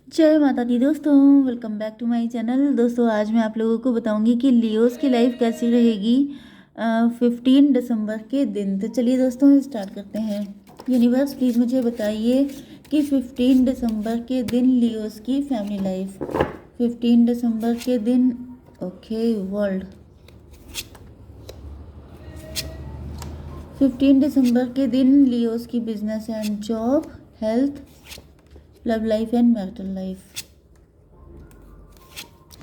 जय माता दी दोस्तों, welcome back to my channel. दोस्तों आज मैं आप लोगों को बताऊंगी कि लियोस की लाइफ कैसी रहेगी 15 दिसंबर के दिन। तो चलिए दोस्तों स्टार्ट करते हैं। यूनिवर्स प्लीज़ मुझे बताइए कि 15 दिसंबर के दिन लियोस की फैमिली लाइफ। 15 दिसंबर के दिन ओके वर्ल्ड। 15 दिसंबर के दिन लियोस की business and job, health, love life and marital life.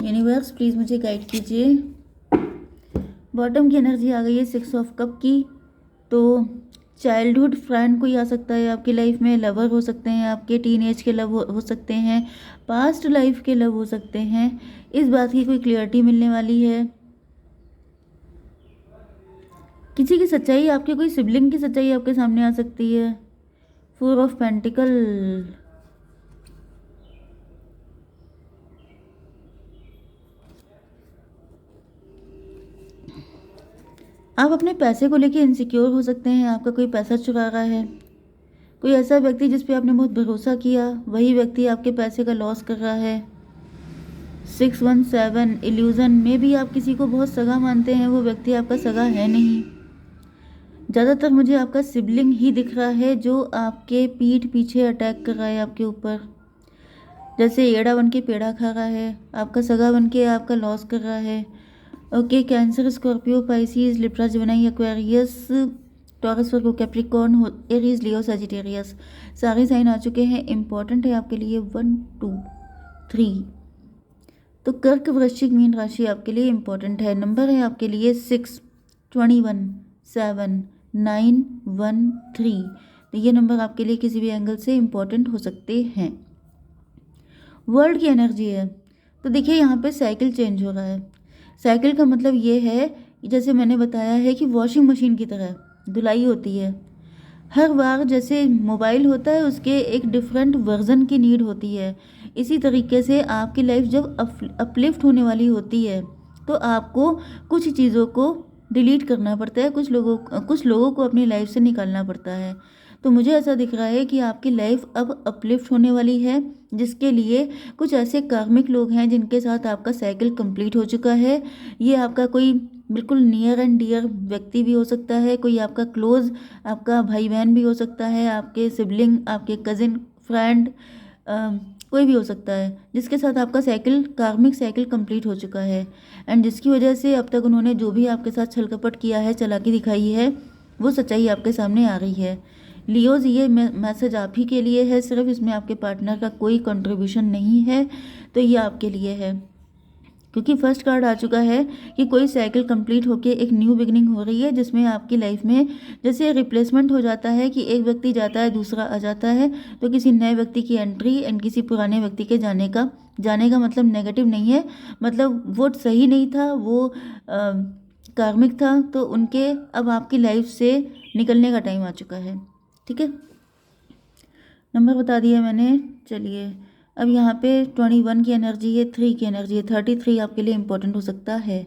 Universe please मुझे गाइड कीजिए। बॉटम की एनर्जी आ गई है 6 ऑफ कप की। तो चाइल्डहुड फ्रेंड कोई आ सकता है आपकी लाइफ में, लवर हो सकते हैं आपके, टीन एज के लव हो सकते हैं, पास्ट लाइफ के लव हो सकते हैं। इस बात की कोई क्लियरिटी मिलने वाली है। किसी की सच्चाई, आपके कोई सिबलिंग की सच्चाई आपके सामने आ सकती है। 4 ऑफ पेंटिकल। आप अपने पैसे को लेके इनसिक्योर हो सकते हैं, आपका कोई पैसा चुरा रहा है। कोई ऐसा व्यक्ति जिस पे आपने बहुत भरोसा किया, वही व्यक्ति आपके पैसे का लॉस कर रहा है। 617 इल्यूजन में भी आप किसी को बहुत सगा मानते हैं, वो व्यक्ति आपका सगा है नहीं। ज़्यादातर मुझे आपका सिबलिंग ही दिख रहा है जो आपके पीठ पीछे अटैक कर रहा है आपके ऊपर, जैसे एड़ा बन के पेड़ा खा रहा है, आपका सगा बन के आपका लॉस कर रहा है। Okay, Cancer, Scorpio, Pisces, Libra, Gemini, Aquarius, Taurus, Virgo, Capricorn, Aries, Leo, Sagittarius, सारे साइन आ चुके हैं। इंपॉर्टेंट है आपके लिए 1 2 3। तो कर्क, वृश्चिक, मीन राशि आपके लिए इंपॉर्टेंट है। नंबर है आपके लिए 6, 21, 7, 9, 1, 3। तो ये नंबर आपके लिए किसी भी एंगल से इंपॉर्टेंट हो सकते हैं। वर्ल्ड की एनर्जी है। तो देखिए यहाँ पे साइकिल चेंज हो रहा है। साइकिल का मतलब ये है कि जैसे मैंने बताया है कि वॉशिंग मशीन की तरह धुलाई होती है। हर बार जैसे मोबाइल होता है उसके एक डिफरेंट वर्जन की नीड होती है, इसी तरीके से आपकी लाइफ जब अपलिफ्ट होने वाली होती है तो आपको कुछ चीज़ों को डिलीट करना पड़ता है, कुछ लोगों को अपनी लाइफ से निकालना पड़ता है। तो मुझे ऐसा दिख रहा है कि आपकी लाइफ अब अपलिफ्ट होने वाली है, जिसके लिए कुछ ऐसे कार्मिक लोग हैं जिनके साथ आपका साइकिल कंप्लीट हो चुका है। ये आपका कोई बिल्कुल नियर एंड डियर व्यक्ति भी हो सकता है, कोई आपका क्लोज, आपका भाई बहन भी हो सकता है, आपके सिबलिंग, आपके कजिन, फ्रेंड, कोई भी हो सकता है जिसके साथ आपका साइकिल, कार्मिक साइकिल कंप्लीट हो चुका है। एंड जिसकी वजह से अब तक उन्होंने जो भी आपके साथ छल कपट किया है, चालाकी दिखाई है, वो सच्चाई आपके सामने आ रही है। लियोज, ये मैसेज आप ही के लिए है सिर्फ, इसमें आपके पार्टनर का कोई कंट्रीब्यूशन नहीं है। तो ये आपके लिए है, क्योंकि फर्स्ट कार्ड आ चुका है कि कोई साइकिल कंप्लीट होके एक न्यू बिगनिंग हो रही है, जिसमें आपकी लाइफ में जैसे रिप्लेसमेंट हो जाता है कि एक व्यक्ति जाता है दूसरा आ जाता है, तो किसी नए व्यक्ति की एंट्री एंड किसी पुराने व्यक्ति के जाने का मतलब नेगेटिव नहीं है, मतलब वो सही नहीं था, वो कार्मिक था, तो उनके अब आपकी लाइफ से निकलने का टाइम आ चुका है। ठीक है, नंबर बता दिया मैंने। चलिए अब यहाँ पे 21 की एनर्जी है, 3 की एनर्जी है, 33 आपके लिए इंपॉर्टेंट हो सकता है।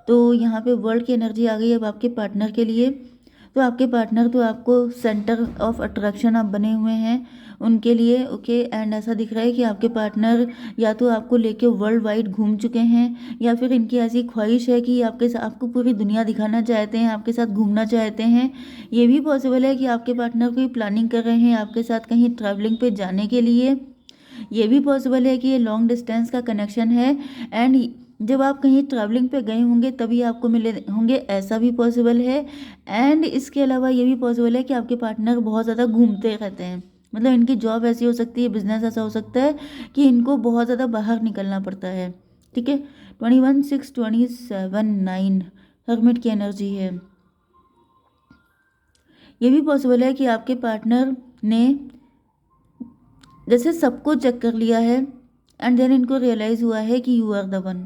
तो यहाँ पे वर्ल्ड की एनर्जी आ गई अब आपके पार्टनर के लिए। तो आपके पार्टनर तो आपको सेंटर ऑफ अट्रैक्शन आप बने हुए हैं उनके लिए। ओके, एंड ऐसा दिख रहा है कि आपके पार्टनर या तो आपको लेके वर्ल्ड वाइड घूम चुके हैं, या फिर इनकी ऐसी ख्वाहिश है कि आपको पूरी दुनिया दिखाना चाहते हैं, आपके साथ घूमना चाहते हैं। ये भी पॉसिबल है कि आपके पार्टनर कोई प्लानिंग कर रहे हैं आपके साथ कहीं ट्रैवलिंग पे जाने के लिए। ये भी पॉसिबल है कि ये लॉन्ग डिस्टेंस का कनेक्शन है, एंड जब आप कहीं ट्रैवलिंग पे गए होंगे तभी आपको मिले होंगे, ऐसा भी पॉसिबल है। एंड इसके अलावा ये भी पॉसिबल है कि आपके पार्टनर बहुत ज़्यादा घूमते रहते हैं, मतलब इनकी जॉब ऐसी हो सकती है, बिजनेस ऐसा हो सकता है कि इनको बहुत ज़्यादा बाहर निकलना पड़ता है। ठीक है, 21, 6, 27, 9 हर्मिट की एनर्जी है। ये भी पॉसिबल है कि आपके पार्टनर ने जैसे सबको चेक कर लिया है एंड देन इनको रियलाइज़ हुआ है कि यू आर द वन।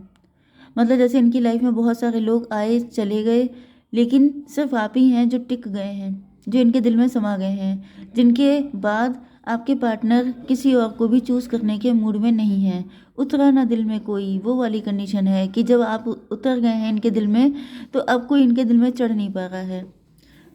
मतलब जैसे इनकी लाइफ में बहुत सारे लोग आए चले गए, लेकिन सिर्फ आप ही हैं जो टिक गए हैं, जो इनके दिल में समा गए हैं, जिनके बाद आपके पार्टनर किसी और को भी चूज़ करने के मूड में नहीं है। उतरा ना दिल में कोई, वो वाली कंडीशन है कि जब आप उतर गए हैं इनके दिल में, तो अब कोई इनके दिल में चढ़ नहीं पा रहा है।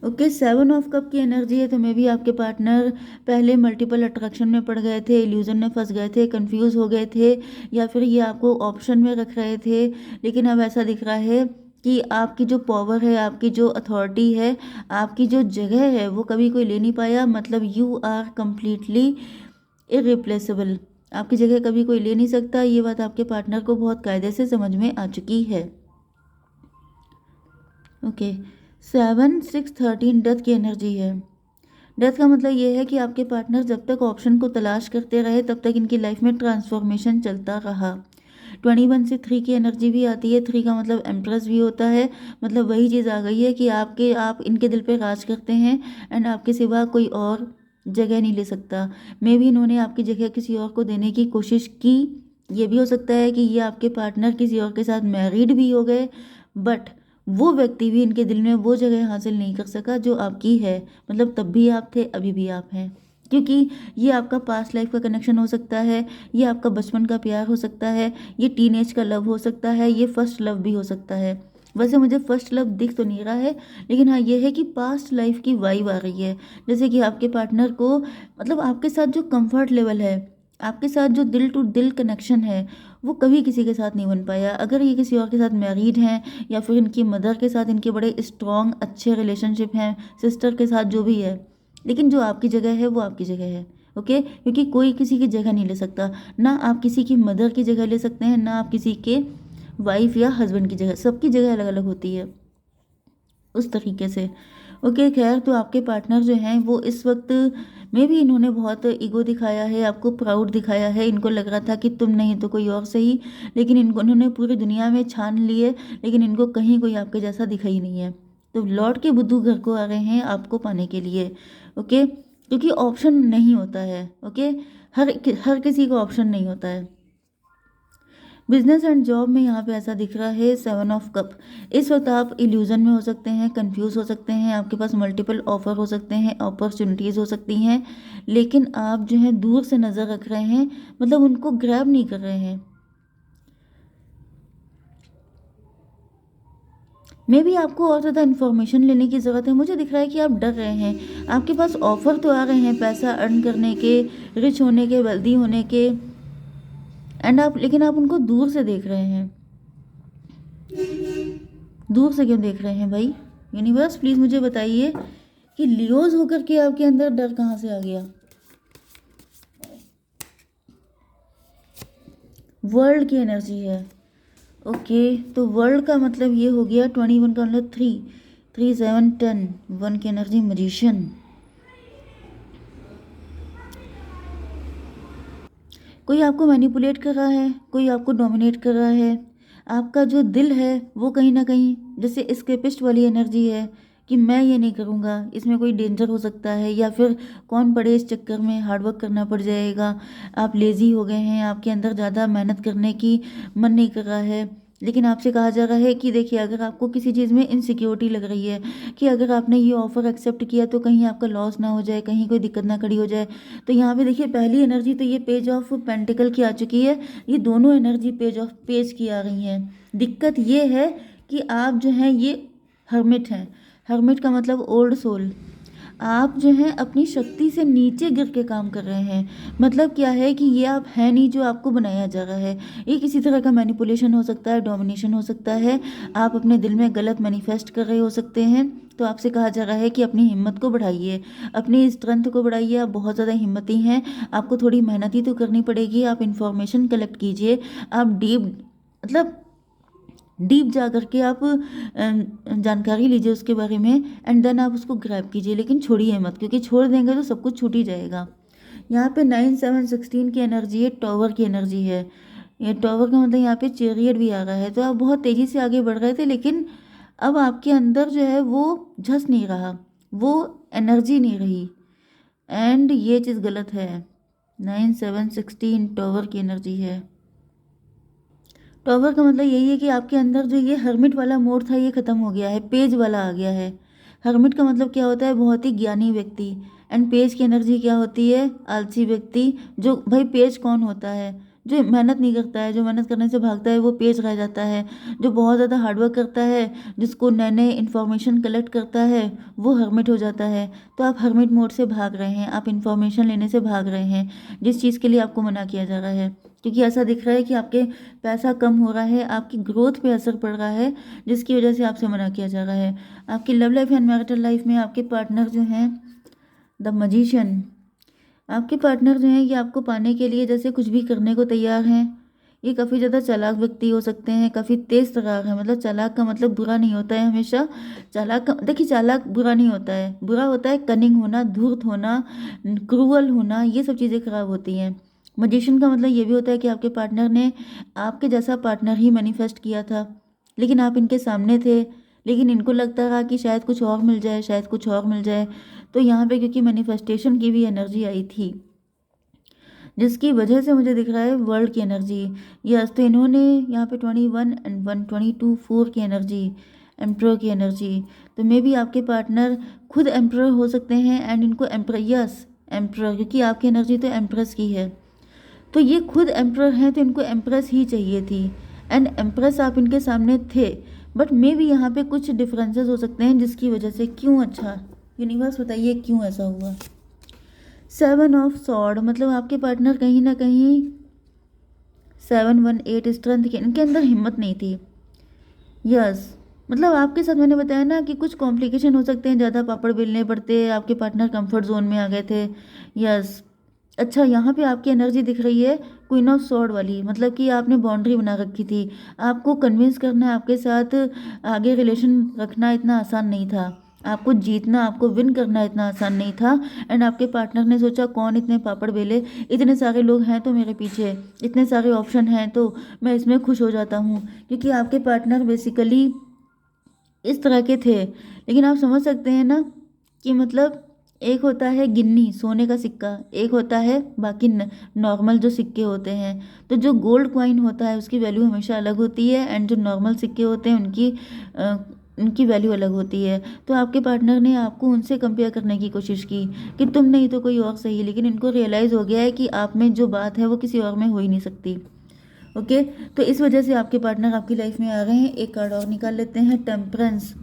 ओके, 7 ऑफ कप की एनर्जी है, तो मे भी आपके पार्टनर पहले मल्टीपल अट्रैक्शन में पड़ गए थे, इल्यूजन में फंस गए थे, कंफ्यूज हो गए थे, या फिर ये आपको ऑप्शन में रख रहे थे। लेकिन अब ऐसा दिख रहा है कि आपकी जो पावर है, आपकी जो अथॉरिटी है, आपकी जो जगह है, वो कभी कोई ले नहीं पाया। मतलब यू आर कंप्लीटली इरिप्लेसेबल, आपकी जगह कभी कोई ले नहीं सकता। ये बात आपके पार्टनर को बहुत कायदे से समझ में आ चुकी है। ओके, 7 6 13 डेथ की एनर्जी है। डेथ का मतलब ये है कि आपके पार्टनर जब तक ऑप्शन को तलाश करते रहे तब तक इनकी लाइफ में ट्रांसफॉर्मेशन चलता रहा। 21 से 3 की एनर्जी भी आती है। 3 का मतलब एम्प्रेस भी होता है। मतलब वही चीज़ आ गई है कि आप इनके दिल पे राज करते हैं एंड आपके सिवा कोई और जगह नहीं ले सकता। मे भी इन्होंने आपकी जगह किसी और को देने की कोशिश की। ये भी हो सकता है कि ये आपके पार्टनर किसी और के साथ मैरिड भी हो गए, बट वो व्यक्ति भी इनके दिल में वो जगह हासिल नहीं कर सका जो आपकी है। मतलब तब भी आप थे, अभी भी आप हैं, क्योंकि ये आपका पास्ट लाइफ का कनेक्शन हो सकता है, ये आपका बचपन का प्यार हो सकता है, ये टीनेज का लव हो सकता है, ये फर्स्ट लव भी हो सकता है। वैसे मुझे फर्स्ट लव दिख तो नहीं रहा है, लेकिन हाँ ये है कि पास्ट लाइफ की वाइब आ रही है। जैसे कि आपके पार्टनर को, मतलब आपके साथ जो कंफर्ट लेवल है, आपके साथ जो दिल टू दिल कनेक्शन है, वो कभी किसी के साथ नहीं बन पाया। अगर ये किसी और के साथ मैरिड हैं, या फिर इनकी मदर के साथ इनके बड़े स्ट्रॉन्ग अच्छे रिलेशनशिप हैं, सिस्टर के साथ जो भी है, लेकिन जो आपकी जगह है वो आपकी जगह है। ओके, क्योंकि कोई किसी की जगह नहीं ले सकता। ना आप किसी की मदर की जगह ले सकते हैं, ना आप किसी के वाइफ या हस्बैंड की जगह। सबकी जगह अलग अलग होती है उस तरीके से। ओके, खैर, तो आपके पार्टनर जो हैं वो इस वक्त में भी इन्होंने बहुत ईगो दिखाया है, आपको प्राउड दिखाया है। इनको लग रहा था कि तुम नहीं तो कोई और सही, लेकिन इन्होंने पूरी दुनिया में छान लिए, लेकिन इनको कहीं कोई आपके जैसा दिखा ही नहीं है। तो लौट के बुद्धू घर को आ रहे हैं आपको पाने के लिए। ओके, क्योंकि ऑप्शन नहीं होता है। ओके, हर किसी को ऑप्शन नहीं होता है। बिजनेस एंड जॉब में यहाँ पे ऐसा दिख रहा है 7 ऑफ कप। इस वक्त आप इल्यूजन में हो सकते हैं, कंफ्यूज हो सकते हैं, आपके पास मल्टीपल ऑफर हो सकते हैं, अपॉर्चुनिटीज़ हो सकती हैं, लेकिन आप जो है दूर से नज़र रख रहे हैं, मतलब उनको ग्रैब नहीं कर रहे हैं। मे भी आपको और ज़्यादा इन्फॉर्मेशन लेने की ज़रूरत है। मुझे दिख रहा है कि आप डर रहे हैं। आपके पास ऑफर तो आ रहे हैं पैसा अर्न करने के, रिच होने के, वेल्दी होने के, लेकिन आप उनको दूर से देख रहे हैं। दूर से क्यों देख रहे हैं भाई? यूनिवर्स प्लीज़ मुझे बताइए कि लियोज होकर के आपके अंदर डर कहाँ से आ गया। वर्ल्ड की एनर्जी है। ओके, तो वर्ल्ड का मतलब ये हो गया 21 का मतलब 3 3 7 10 1 की एनर्जी मजिशियन। कोई आपको मैनिपुलेट कर रहा है, कोई आपको डोमिनेट कर रहा है। आपका जो दिल है वो कहीं ना कहीं जैसे एस्केपिस्ट वाली एनर्जी है कि मैं ये नहीं करूँगा, इसमें कोई डेंजर हो सकता है, या फिर कौन पड़े इस चक्कर में, हार्डवर्क करना पड़ जाएगा। आप लेज़ी हो गए हैं, आपके अंदर ज़्यादा मेहनत करने की मन नहीं कर रहा है। लेकिन आपसे कहा जा रहा है कि देखिए, अगर आपको किसी चीज़ में इनसिक्योरिटी लग रही है कि अगर आपने ये ऑफ़र एक्सेप्ट किया तो कहीं आपका लॉस ना हो जाए, कहीं कोई दिक्कत ना खड़ी हो जाए, तो यहाँ पे देखिए पहली एनर्जी तो ये पेज ऑफ पेंटिकल की आ चुकी है। ये दोनों एनर्जी पेज की आ रही हैं। दिक्कत ये है कि आप जो हैं ये हर्मिट हैं। हर्मिट का मतलब ओल्ड सोल। आप जो हैं अपनी शक्ति से नीचे गिर के काम कर रहे हैं। मतलब क्या है कि ये आप हैं नहीं जो आपको बनाया जा रहा है। ये किसी तरह का मैनिपुलेशन हो सकता है, डोमिनेशन हो सकता है, आप अपने दिल में गलत मैनिफेस्ट कर रहे हो सकते हैं। तो आपसे कहा जा रहा है कि अपनी हिम्मत को बढ़ाइए, अपनी स्ट्रेंथ को बढ़ाइए। आप बहुत ज़्यादा हिम्मती हैं, आपको थोड़ी मेहनत ही तो करनी पड़ेगी। आप इन्फॉर्मेशन कलेक्ट कीजिए, आप डीप जा करके आप जानकारी लीजिए उसके बारे में, एंड देन आप उसको ग्रैब कीजिए, लेकिन छोड़िए मत, क्योंकि छोड़ देंगे तो सब कुछ छूट ही जाएगा। यहाँ पे 9 7 16 की एनर्जी है, टॉवर की एनर्जी है। ये टॉवर का मतलब यहाँ पे चेरियट भी आ रहा है। तो आप बहुत तेज़ी से आगे बढ़ रहे थे, लेकिन अब आपके अंदर जो है वो झस नहीं रहा, वो एनर्जी नहीं रही, एंड ये चीज़ गलत है। 9 7 16 टॉवर की एनर्जी है। टॉवर का मतलब यही है कि आपके अंदर जो ये हर्मिट वाला मोड था ये ख़त्म हो गया है, पेज वाला आ गया है। हर्मिट का मतलब क्या होता है? बहुत ही ज्ञानी व्यक्ति। एंड पेज की एनर्जी क्या होती है? आलसी व्यक्ति। जो भाई पेज कौन होता है? जो मेहनत नहीं करता है, जो मेहनत करने से भागता है, वो पेज रह जाता है। जो बहुत ज़्यादा हार्डवर्क करता है, जिसको नए नए इन्फॉर्मेशन कलेक्ट करता है, वो हर्मिट हो जाता है। तो आप हर्मिट मोड से भाग रहे हैं, आप इन्फॉर्मेशन लेने से भाग रहे हैं, जिस चीज़ के लिए आपको मना किया जा रहा है। क्योंकि ऐसा दिख रहा है कि आपके पैसा कम हो रहा है, आपकी ग्रोथ पे असर पड़ रहा है, जिसकी वजह से आपसे मना किया जा रहा है। आपकी love life and marital life में आपके पार्टनर जो हैं, द मजिशियन, आपके पार्टनर जो हैं ये आपको पाने के लिए जैसे कुछ भी करने को तैयार हैं। ये काफ़ी ज़्यादा चालाक व्यक्ति हो सकते हैं, काफ़ी तेज़ तर्रार है। मतलब चालाक का मतलब बुरा नहीं होता है हमेशा। चालाक का देखिए, चालाक बुरा नहीं होता है, बुरा होता है कनिंग होना, धूर्त होना, क्रूअल होना, ये सब चीज़ें खराब होती हैं। मजिशियन का मतलब ये भी होता है कि आपके पार्टनर ने आपके जैसा पार्टनर ही मैनिफेस्ट किया था, लेकिन आप इनके सामने थे, लेकिन इनको लगता रहा कि शायद कुछ और मिल जाए, शायद कुछ और मिल जाए। तो यहाँ पे क्योंकि मैनिफेस्टेशन की भी एनर्जी आई थी, जिसकी वजह से मुझे दिख रहा है वर्ल्ड की एनर्जी। यस, तो इन्होंने यहाँ पे 21 एंड 122 4 की एनर्जी, एम्प्रर की एनर्जी। तो मे बी आपके पार्टनर खुद एम्प्रर हो सकते हैं एंड इनको एम्प्रर, यस एम्प्रर, क्योंकि आपकी एनर्जी तो एम्प्रेस की है। तो ये खुद एम्प्रर हैं, तो इनको एम्प्रेस ही चाहिए थी एंड एम्प्रेस आप इनके सामने थे। बट मे भी यहाँ पे कुछ डिफरेंसेस हो सकते हैं जिसकी वजह से। क्यों? अच्छा यूनिवर्स बताइए क्यों ऐसा हुआ। 7 ऑफ सॉर्ड, मतलब आपके पार्टनर कहीं ना कहीं 718 स्ट्रेंथ के, इनके अंदर हिम्मत नहीं थी। यस, मतलब आपके साथ मैंने बताया ना कि कुछ कॉम्प्लिकेशन हो सकते हैं, ज़्यादा पापड़ बेलने पड़ते, आपके पार्टनर कंफर्ट जोन में आ गए थे। यस, अच्छा यहाँ पे आपकी एनर्जी दिख रही है क्वीन ऑफ सॉर्ड वाली, मतलब कि आपने बाउंड्री बना रखी थी। आपको कन्विंस करना, आपके साथ आगे रिलेशन रखना इतना आसान नहीं था। आपको जीतना, आपको विन करना इतना आसान नहीं था। एंड आपके पार्टनर ने सोचा कौन इतने पापड़ बेले, इतने सारे लोग हैं तो मेरे पीछे, इतने सारे ऑप्शन हैं तो मैं इसमें खुश हो जाता हूँ। क्योंकि आपके पार्टनर बेसिकली इस तरह के थे। लेकिन आप समझ सकते हैं ना कि मतलब एक होता है गिन्नी, सोने का सिक्का, एक होता है बाकी नॉर्मल जो सिक्के होते हैं। तो जो गोल्ड कॉइन होता है उसकी वैल्यू हमेशा अलग होती है एंड जो नॉर्मल सिक्के होते हैं उनकी वैल्यू अलग होती है। तो आपके पार्टनर ने आपको उनसे कंपेयर करने की कोशिश की कि तुम नहीं तो कोई और सही, लेकिन इनको रियलाइज़ हो गया है कि आप में जो बात है वो किसी और में हो ही नहीं सकती। ओके, तो इस वजह से आपके पार्टनर आपकी लाइफ में आ रहे हैं। एक कार्ड और निकाल लेते हैं, टेम्परेंस।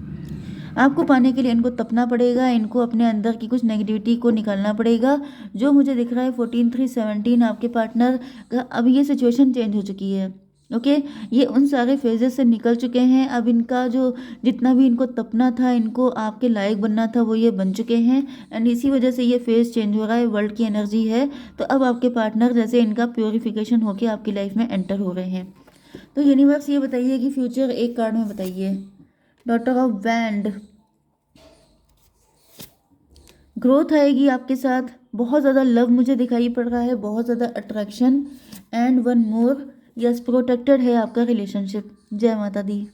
आपको पाने के लिए इनको तपना पड़ेगा, इनको अपने अंदर की कुछ नेगेटिविटी को निकालना पड़ेगा। जो मुझे दिख रहा है 14-3-17 आपके पार्टनर का अब ये सिचुएशन चेंज हो चुकी है। ओके, ये उन सारे फेजेस से निकल चुके हैं। अब इनका जो जितना भी इनको तपना था, इनको आपके लायक बनना था, वो ये बन चुके हैं एंड इसी वजह से ये फेज चेंज हो रहा है। वर्ल्ड की एनर्जी है, तो अब आपके पार्टनर जैसे इनका प्योरिफिकेशन होके आपकी लाइफ में एंटर हो रहे हैं। तो यूनिवर्स ये बताइए कि फ्यूचर एक कार्ड में बताइए। डॉटर ऑफ वैंड, ग्रोथ आएगी आपके साथ, बहुत ज़्यादा लव मुझे दिखाई पड़ रहा है, बहुत ज़्यादा attraction and one more, yes protected है आपका रिलेशनशिप। जय माता दी।